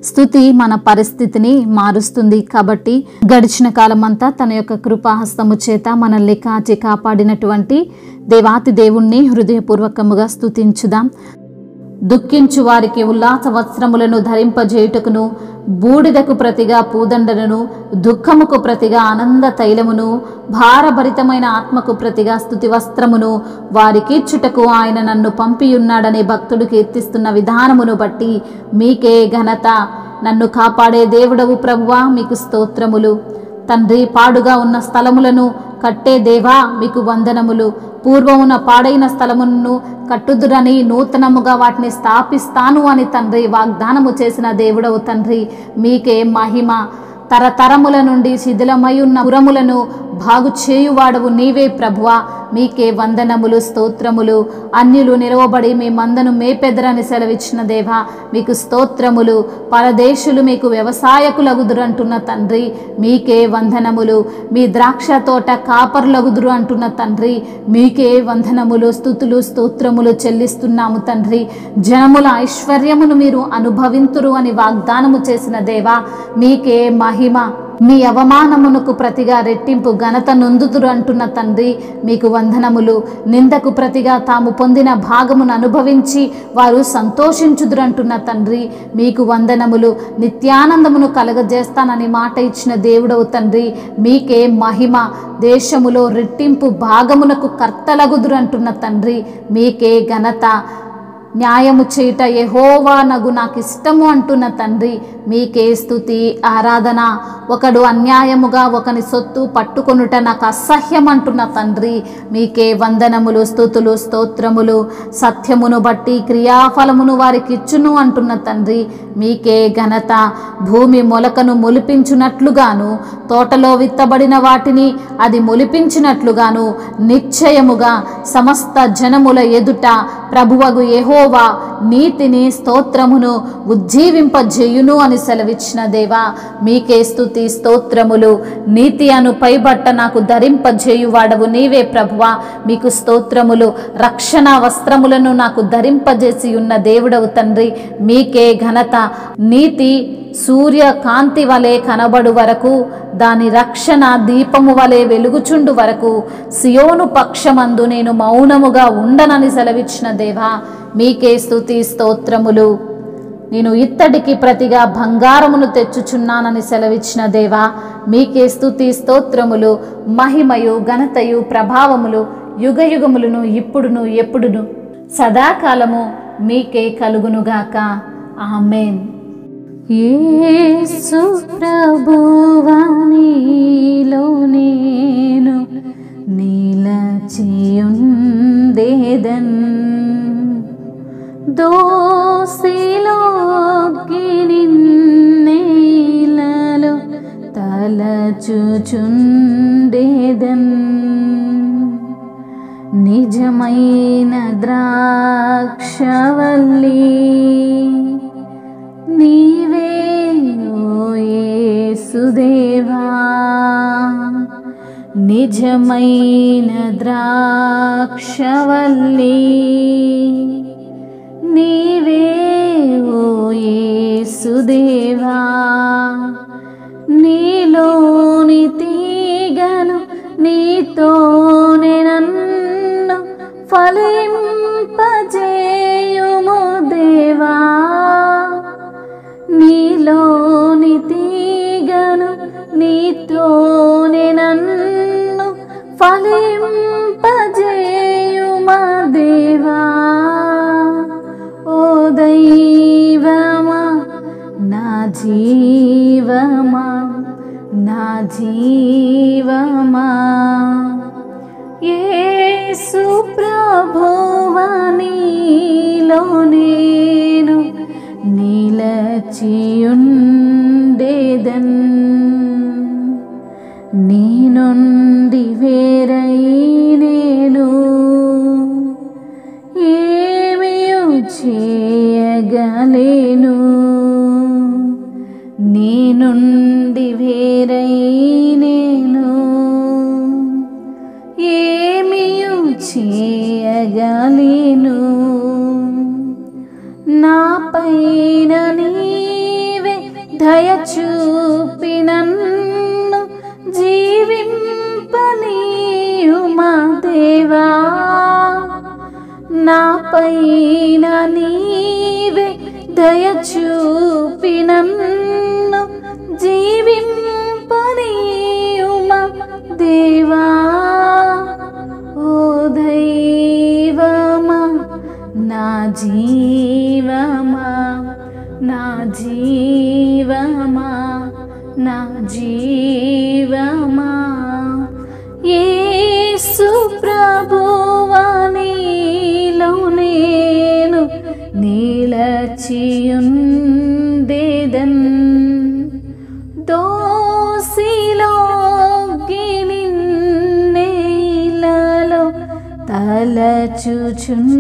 స్తుతి మన పరిస్థితిని మారుస్తుంది. కాబట్టి గడిచిన కాలమంతా తన యొక్క కృపాహస్తము చేత మనల్ని కాచి కాపాడినటువంటి దేవాతి దేవుణ్ణి హృదయపూర్వకముగా స్తుతించుదాం. దుఃఖించు వారికి ఉల్లాస వస్త్రములను ధరింపజేయుటకును, బూడిదకు ప్రతిగా పూదండలను, దుఃఖముకు ప్రతిగా ఆనంద తైలమును, భారభరితమైన ఆత్మకు ప్రతిగా స్తుతి వస్త్రమును వారికిచ్చుటకు ఆయన నన్ను పంపియున్నాడనే భక్తుడు కీర్తిస్తున్న విధానమును బట్టి మీకే ఘనత. నన్ను కాపాడే దేవుడవు ప్రభువా, మీకు స్తోత్రములు. తండ్రి, పాడుగా ఉన్న స్థలములను కట్టే దేవా, మీకు వందనములు. పూర్వమున పాడైన స్థలమును కట్టుదురని నూతనముగా వాటిని స్థాపిస్తాను అని తండ్రి వాగ్దానము చేసిన దేవుడవు తండ్రి, మీకే మహిమ. తరతరముల నుండి శిథిలమై ఉన్న పురములను బాగు చేయువాడవు నీవే ప్రభువా, మీకే వందనములు, స్తోత్రములు. అన్యులు నిలవబడి మీ మందను మేపెదరని సెలవిచ్చిన దేవా, మీకు స్తోత్రములు. పరదేశులు మీకు వ్యవసాయకులగుదురు అంటున్న తండ్రి, మీకే వందనములు. మీ ద్రాక్ష తోట కాపరులగుదురు అంటున్న తండ్రి, మీకే వందనములు, స్తుతులు, స్తోత్రములు చెల్లిస్తున్నాము తండ్రి. జనముల ఐశ్వర్యమును మీరు అనుభవింతురు అని వాగ్దానము చేసిన దేవా, మీకే మహిమ. మీ అవమానమునకు ప్రతిగా రెట్టింపు ఘనత నొందుతురు అంటున్న తండ్రి, మీకు వందనములు. నిందకు ప్రతిగా తాము పొందిన భాగమును అనుభవించి వారు సంతోషించుదురు అంటున్న తండ్రి, మీకు వందనములు. నిత్యానందమును కలగజేస్తానని మాట ఇచ్చిన దేవుడవు తండ్రి, మీకే మహిమ. దేశములో రెట్టింపు భాగమునకు కర్తలగుదురు అంటున్న తండ్రి, మీకే ఘనత. న్యాయము చేయుట యెహోవా నగు నాకు ఇష్టము అంటున్న తండ్రి, మీకే స్తుతి, ఆరాధన. ఒకడు అన్యాయముగా ఒకని సొత్తు పట్టుకొనుట నాకు అసహ్యం అంటున్న తండ్రి, మీకే వందనములు, స్తుతులు, స్తోత్రములు. సత్యమును బట్టి క్రియాఫలమును వారికి ఇచ్చును అంటున్న తండ్రి, మీకే ఘనత. భూమి మొలకను మొలిపించునట్లుగాను, తోటలో విత్తబడిన వాటిని అది మొలిపించినట్లుగాను నిశ్చయముగా సమస్త జనముల ఎదుట ప్రభువగు యెహోవా నీతిని, స్తోత్రమును ఉజ్జీవింపజేయును అని సెలవిచ్చిన దేవా, మీకే స్తుతి, స్తోత్రములు. నీతి అను పైబట్ట నాకు ధరింపజేయువాడవు నీవే ప్రభువా, మీకు స్తోత్రములు. రక్షణ వస్త్రములను నాకు ధరింపజేసి ఉన్న దేవుడవు తండ్రి, మీకే ఘనత. నీతి సూర్యకాంతి వలె కనబడు వరకు, దాని రక్షణ దీపము వలె వెలుగుచుండు వరకు సియోను పక్షమందు నేను మౌనముగా ఉండనని సెలవిచ్చిన దేవా, మీకే స్తుతి, స్తోత్రములు. నేను ఇత్తడికి ప్రతిగా బంగారమును తెచ్చుచున్నానని సెలవిచ్చిన దేవా, మీకే స్తుతి, స్తోత్రములు. మహిమయు ఘనతయు ప్రభావములు యుగయుగములను ఇప్పుడును ఎప్పుడును సదాకాలము మీకే కలుగునుగాక. ఆమేన్. యేసు ప్రభువా నీలో నేను నిలచియుండేదన్, దోసిలోకి నిన్నేలలో తలచుచుండేదన్. నిజమైన ద్రాక్షవల్లి నీవే ఓ యేసుదేవా, నిజమైన ద్రాక్షవల్లి నీవే ఓ యేసుదేవా. నీలోని తీగను నీతోనే నన్ను ఫలింపజేయుము దేవా. నీలోని తీగను నీతోనే నన్ను ఫలింపజేయుమా దేవా. ఓ దైవమా, నా జీవమా, నా జీవమా, యేసు ప్రభువా నీలో నేను నిలచియుండేదన్. నీ నుండి వేరై నేను ఏమియు చేయగలేను. నీ నుండి వేరై నేను ఏమియు చేయగలేను. నా పైన నీ దయ చూపి నన్ను జీవింపనీయుమా దేవా, నా పైన నీవే దయ చూపి నన్ను జీవింపనీయుమా దేవా. ఓ దైవమా, నా జీవమా, నా జీవమా, నా జీవమా, యేసు ప్రభువా నీలో నేను నిలచియుండెదన్. దోసిలోకి నిన్నేలలో తలచుచున్